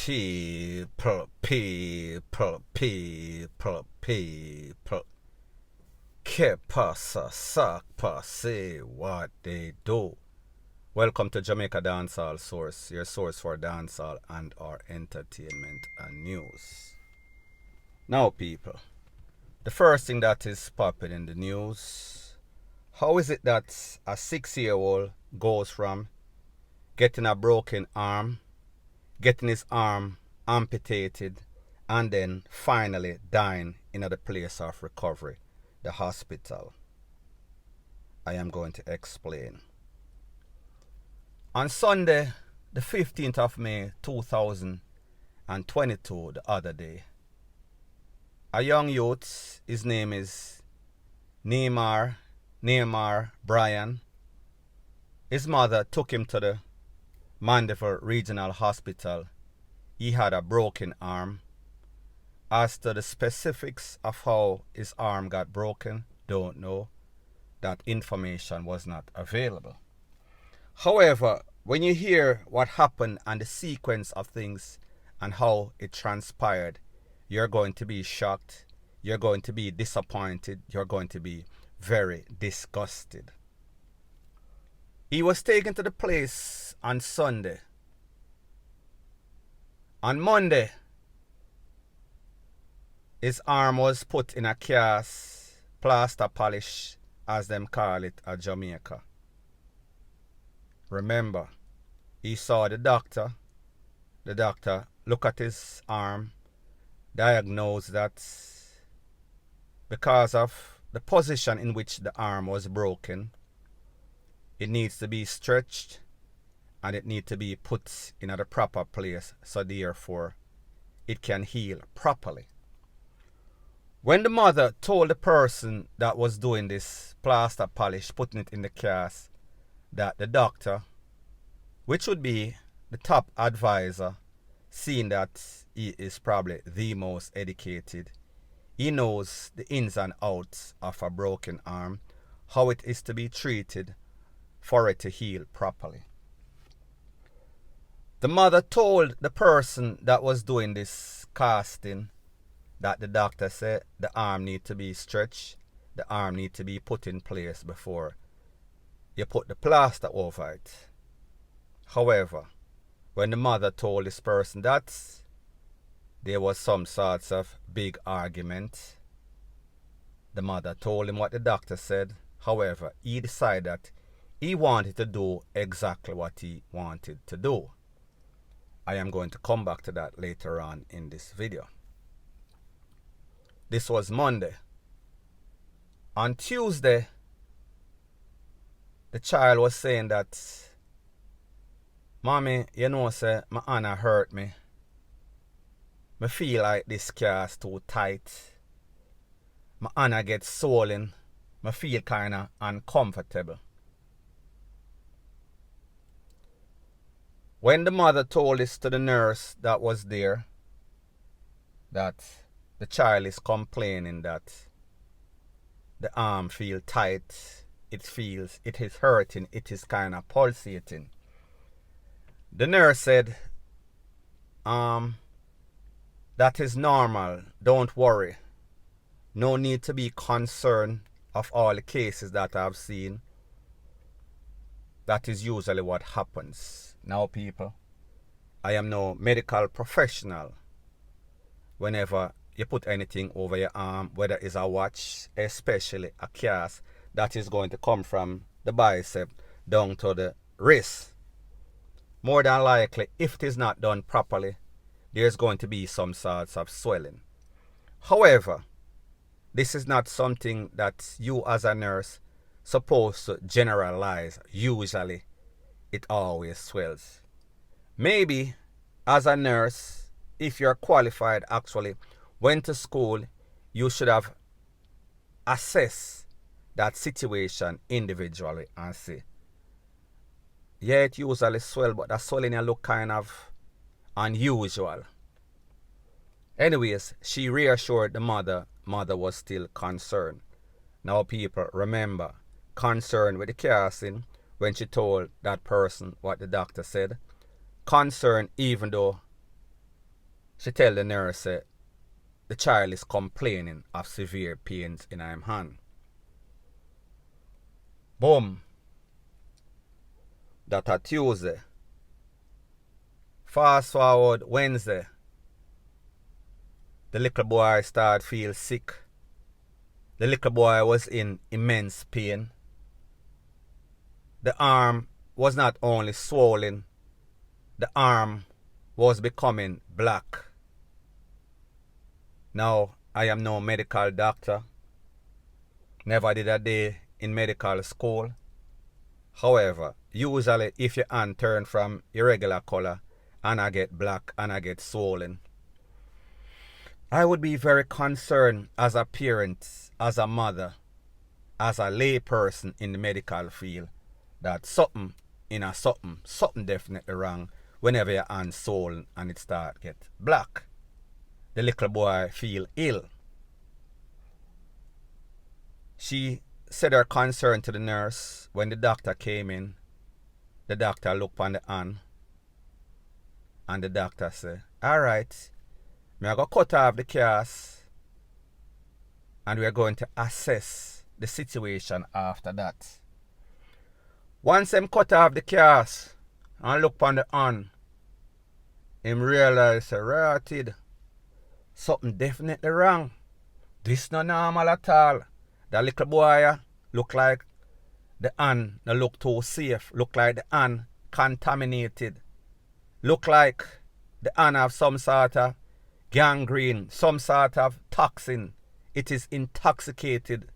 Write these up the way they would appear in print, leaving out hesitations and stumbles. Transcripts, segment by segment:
People. Que pasa, sac passe, what they do. Welcome to Jamaica Dancehall Source, your source for dancehall and our entertainment and news. Now, people, the first thing that is popping in the news, how is it that a 6-year-old goes from getting a broken arm, getting his arm amputated, and then finally dying in the place of recovery, the hospital? I am going to explain. On Sunday, the 15th of May 2022, the other day, a young youth, his name is Neymar Brian, his mother took him to the Mandeville Regional Hospital. He had a broken arm. As to the specifics of how his arm got broken, don't know. That information was not available. However, when you hear what happened and the sequence of things and how it transpired, you're going to be shocked, you're going to be disappointed, you're going to be very disgusted. He was taken to the place on Sunday. On Monday, his arm was put in a cast, plaster polish, as them call it at Jamaica. Remember, he saw the doctor. The doctor looked at his arm, diagnosed that because of the position in which the arm was broken, it needs to be stretched and it needs to be put in the proper place, so therefore it can heal properly. When the mother told the person that was doing this plaster polish, putting it in the cast, that the doctor, which would be the top advisor, seeing that he is probably the most educated, he knows the ins and outs of a broken arm, how it is to be treated for it to heal properly. The mother told the person that was doing this casting that the doctor said the arm need to be stretched, the arm need to be put in place before you put the plaster over it. However, when the mother told this person that, there was some sorts of big argument. The mother told him what the doctor said. However, he decided that he wanted to do exactly what he wanted to do. I am going to come back to that later on in this video. This was Monday. On Tuesday, the child was saying that, "Mommy, you know, say, my hand hurt me. I feel like this cast too tight. My hand gets swollen. I feel kind of uncomfortable." When the mother told this to the nurse that was there, that the child is complaining that the arm feels tight, it is hurting, it is kind of pulsating. The nurse said, that is normal, don't worry. No need to be concerned of all the cases that I've seen. That is usually what happens. Now, people, I am no medical professional. Whenever you put anything over your arm, whether it's a watch, especially a cast, that is going to come from the bicep down to the wrist. More than likely, if it is not done properly, there's going to be some sorts of swelling. However, this is not something that you as a nurse supposed to generalize. Usually, it always swells. Maybe as a nurse, if you're qualified, actually went to school, you should have assessed that situation individually and see, yeah, it usually swell, but the swelling look kind of unusual. Anyways, she reassured the mother. Mother was still concerned. Now, people, remember, concerned with the casting when she told that person what the doctor said. Concerned even though She tell the nurse the child is complaining of severe pains in her hand. Boom. That a Tuesday. Fast forward Wednesday. The little boy started feel sick. The little boy was in immense pain. The arm was not only swollen, the arm was becoming black. Now, I am no medical doctor. Never did a day in medical school. However, usually if your hand turn from irregular color and I get black and I get swollen, I would be very concerned as a parent, as a mother, as a lay person in the medical field that something definitely wrong whenever your hand swollen and it start get black. The little boy feel ill. She said her concern to the nurse. When the doctor came in, the doctor looked on the hand and the doctor said, alright, me I go cut off the cast and we are going to assess the situation after that. Once him cut off the cast and look on the hand, him realize rotted. Something definitely wrong. This not normal at all. That little boy look like the hand no look too safe. Look like the hand contaminated. Look like the hand have some sort of gangrene, some sort of toxin. It is intoxicated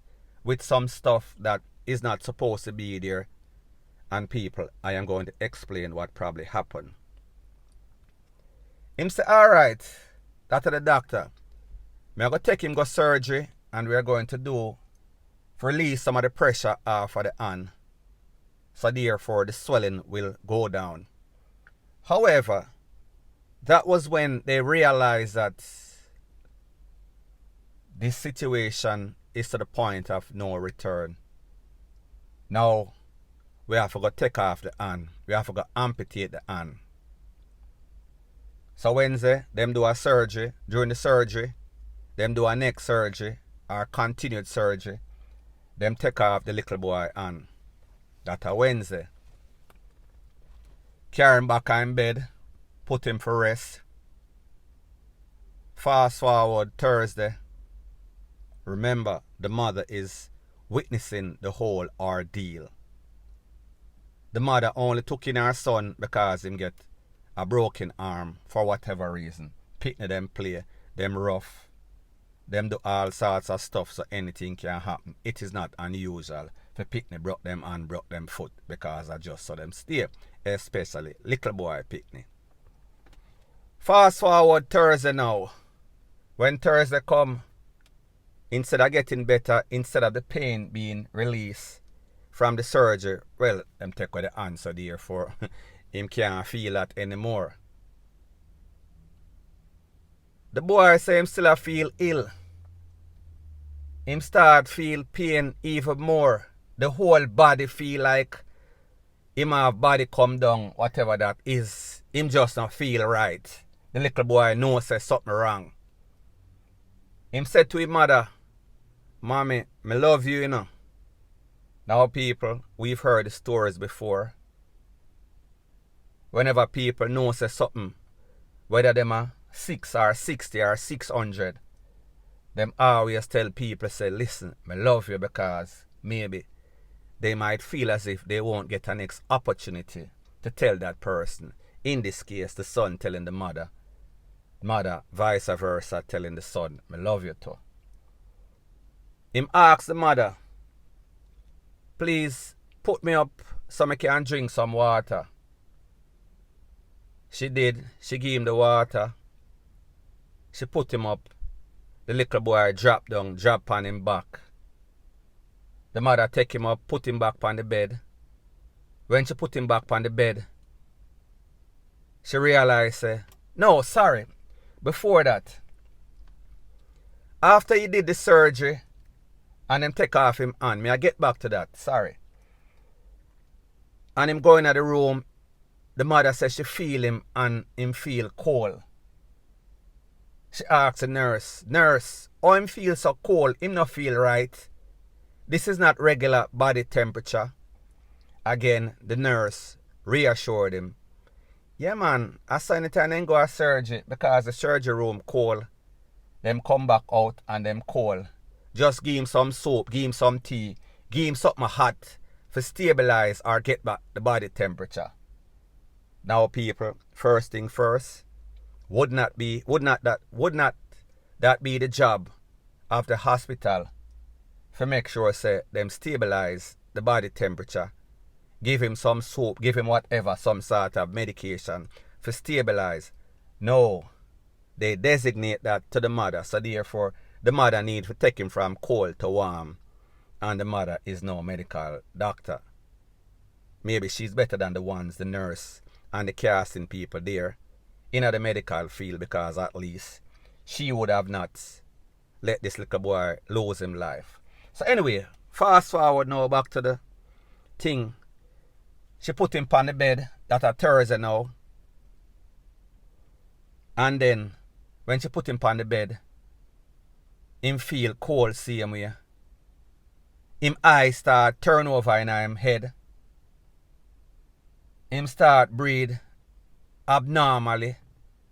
with some stuff that is not supposed to be there. And people, I am going to explain what probably happened. Him say, alright, that's the doctor. Me I go take him go surgery and we are going to release some of the pressure off of the hand. So therefore the swelling will go down. However, that was when they realized that this situation is to the point of no return. Now, we have to go take off the hand. We have to go amputate the hand. So Wednesday, them do a surgery. During the surgery, them do a neck surgery or continued surgery. Them take off the little boy hand. That's a Wednesday. Carry him back in bed. Put him for rest. Fast forward Thursday. Remember, the mother is witnessing the whole ordeal. The mother only took in her son because him get a broken arm for whatever reason. Pickney them play, them rough, them do all sorts of stuff so anything can happen. It is not unusual for Pickney broke them hand, broke them foot because I just saw them stay. Especially little boy Pickney. Fast forward Thursday now. When Thursday come, instead of getting better, instead of the pain being released from the surgery, well, them take away the answer therefore him can't feel that anymore. The boy say him still feel ill. Him start feel pain even more. The whole body feel like him have body come down, whatever that is. Him just not feel right. The little boy knows say something wrong. Him said to his mother, Mommy, me love you, you know. Now people, we've heard the stories before. Whenever people know say something, whether them are 6 or 60 or 600, them always tell people, say, listen, I love you because maybe they might feel as if they won't get a next opportunity to tell that person. In this case, the son telling the mother vice versa telling the son, I love you too. Him asked the mother, please put me up so I can drink some water. She did. She gave him the water. She put him up. The little boy dropped down, dropped on him back. The mother take him up, put him back on the bed. When she put him back on the bed, she realized, no, sorry, before that, after he did the surgery and him take off him hand, may I get back to that, sorry. And him going to the room, the mother says she feel him and him feel cold. She asked the nurse, "Nurse, how him feel so cold? Him not feel right. This is not regular body temperature." Again, the nurse reassured him, "Yeah, man, I saw anytime them go to surgery because the surgery room cold. Them come back out and them cold. Just give him some soap, give him some tea, give him something hot to stabilize or get back the body temperature." Now, people, first thing first, would not that be the job of the hospital to make sure say them stabilize the body temperature, give him some soap, give him whatever, some sort of medication to stabilize? No, they designate that to the mother, so therefore the mother need to take him from cold to warm, and the mother is no medical doctor. Maybe she's better than the ones, the nurse and the casting people there in the medical field, because at least she would have not let this little boy lose his life. So anyway, fast forward now back to the thing. She put him on the bed, that a Thursday now. And then when she put him on the bed, him feel cold same way. Him eyes start turn over in him head. Him start breathe abnormally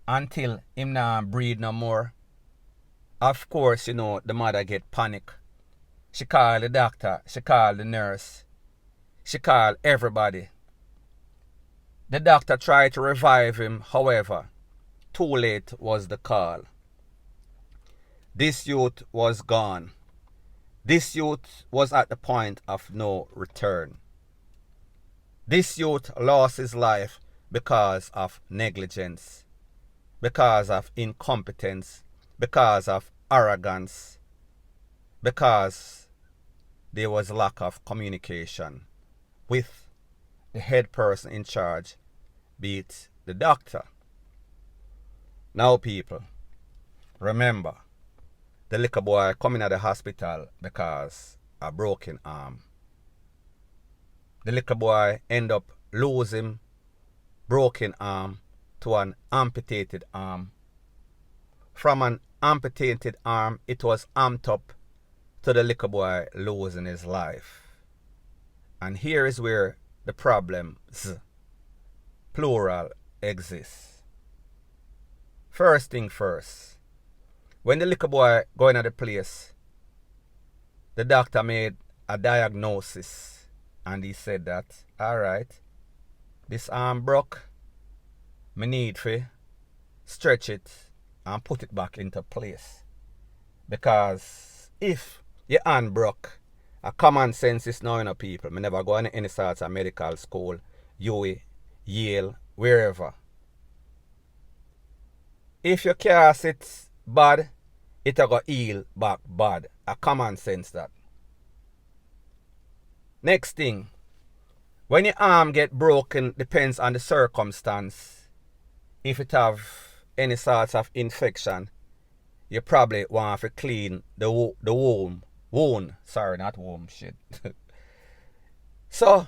until him not breathe no more. Of course, the mother get panic. She call the doctor, she call the nurse, she call everybody. The doctor tried to revive him, however, too late was the call. This youth was gone. This youth was at the point of no return. This youth lost his life because of negligence, because of incompetence, because of arrogance, because there was lack of communication with the head person in charge, be it the doctor. Now, people, remember, the little boy coming at the hospital because a broken arm. The little boy end up losing broken arm to an amputated arm. From an amputated arm, it was amped up to the little boy losing his life. And here is where the problems, plural, exists. First thing first, when the little boy going to the place, the doctor made a diagnosis. And he said that, alright, this arm broke. Me need to stretch it and put it back into place. Because if your hand broke, a common sense is now, people. Me never go to any sort of medical school, UWI, Yale, wherever. If your cast it bad, it'll go heal back bad. A common sense that. Next thing, when your arm get broken, depends on the circumstance. If it have any sort of infection, you probably want to clean the wound. Sorry, not womb, shit. So,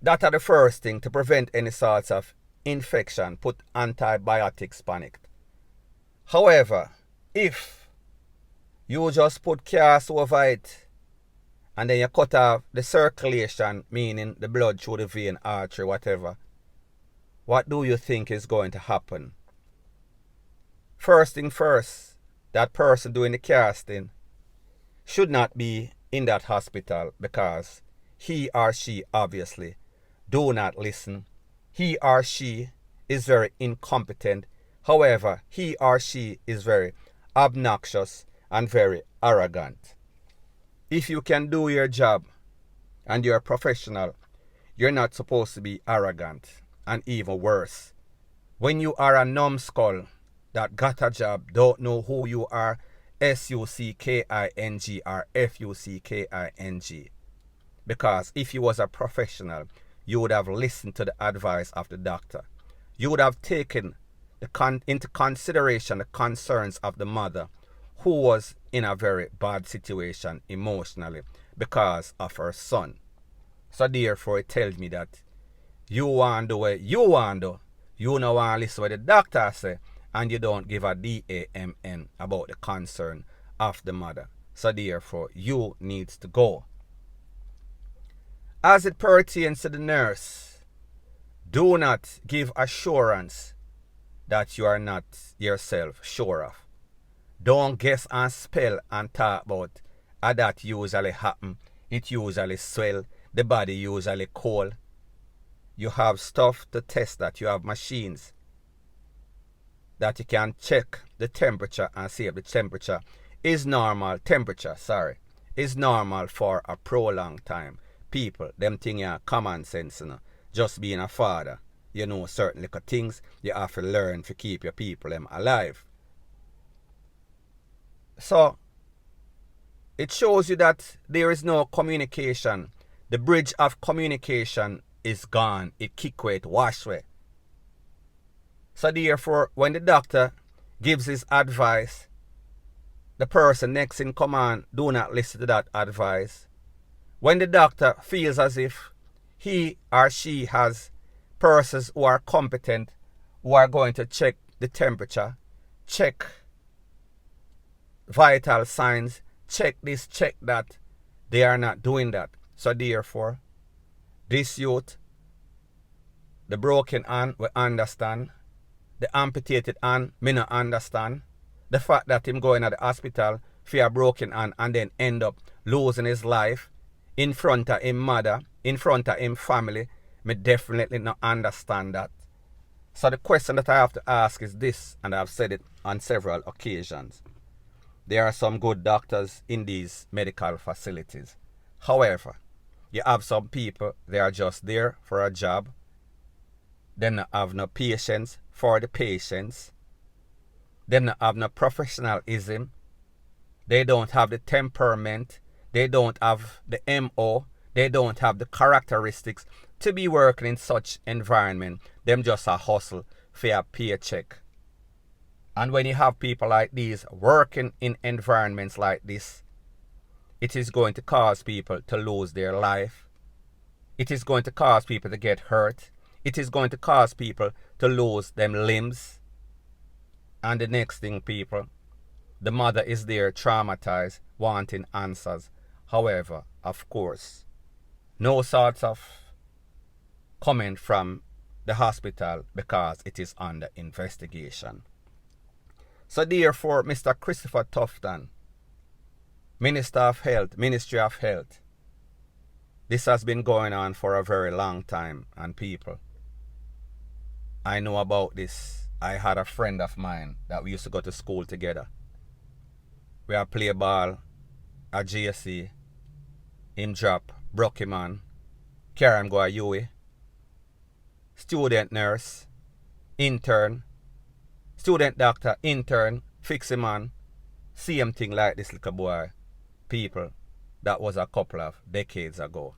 that are the first thing to prevent any sort of infection. Put antibiotics on it. However, if you just put cast over it, and then you cut off the circulation, meaning the blood through the vein, artery, whatever, what do you think is going to happen? First thing first, that person doing the casting should not be in that hospital, because he or she obviously do not listen. He or she is very incompetent. However, he or she is very obnoxious and very arrogant. If you can do your job and you're a professional, you're not supposed to be arrogant. And even worse, when you are a numbskull that got a job, don't know who you are, SUCKING or FUCKING. Because if you was a professional, you would have listened to the advice of the doctor. You would have taken into consideration the concerns of the mother, who was in a very bad situation emotionally because of her son. So therefore it tells me that you want to do what you want to do. You don't want to listen to what the doctor say. and you don't give a DAMN about the concern of the mother. So therefore, you needs to go. As it pertains to the nurse, do not give assurance that you are not yourself sure of. Don't guess and spell and talk about that usually happen. It usually swell. The body usually cold. You have stuff to test that. You have machines that you can check the temperature and see if the temperature is normal. Is normal for a prolonged time. People, them things are common sense, you know. Just being a father, you know certain little things you have to learn to keep your people them alive. So, it shows you that there is no communication. The bridge of communication is gone. It kick away, it wash away. So therefore, when the doctor gives his advice, the person next in command do not listen to that advice. When the doctor feels as if he or she has persons who are competent, who are going to check the temperature, check vital signs, check this, check that, they are not doing that. So therefore, this youth, the broken hand, we understand. The amputated hand, me not understand. The fact that him going at the hospital for a broken hand and then end up losing his life in front of him mother, in front of him family, me definitely not understand that. So the question that I have to ask is this, and I've said it on several occasions. There are some good doctors in these medical facilities. However, you have some people, they are just there for a job. They don't have no patience for the patients. They don't have no professionalism. They don't have the temperament. They don't have the MO. They don't have the characteristics to be working in such environment. Them just a hustle for a paycheck. And when you have people like these working in environments like this, it is going to cause people to lose their life. It is going to cause people to get hurt. It is going to cause people to lose them limbs. And the next thing, people, the mother is there traumatized, wanting answers. However, of course, no sorts of comment from the hospital because it is under investigation. So therefore, Mr. Christopher Tufton, Minister of Health, Ministry of Health, this has been going on for a very long time, and people, I know about this. I had a friend of mine that we used to go to school together. We had play ball at GSC. Him drop, broke him on, carry him go to UE. Student nurse, intern, student doctor, intern, fix him on. Same thing like this little boy. People, that was a couple of decades ago.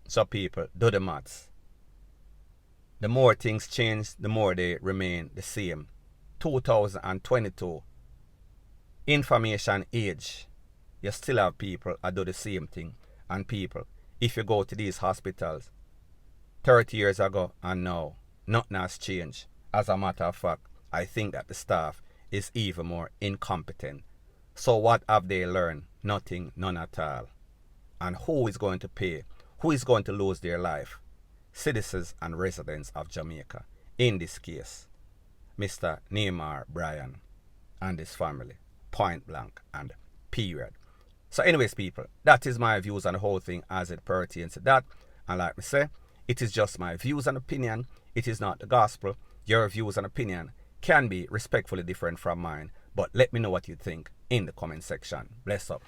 So people, do the maths. The more things change, the more they remain the same. 2022, information age, you still have people that do the same thing. And people, if you go to these hospitals 30 years ago and now, nothing has changed. As a matter of fact, I think that the staff is even more incompetent. So what have they learned? Nothing, none at all. And who is going to pay? Who is going to lose their life? Citizens and residents of Jamaica. In this case, Mr. Neymar Bryan and his family. Point blank and period. So anyways, people, that is my views on the whole thing as it pertains to that. And like we say, it is just my views and opinion. It is not the gospel. Your views and opinion can be respectfully different from mine. But let me know what you think in the comment section. Bless up.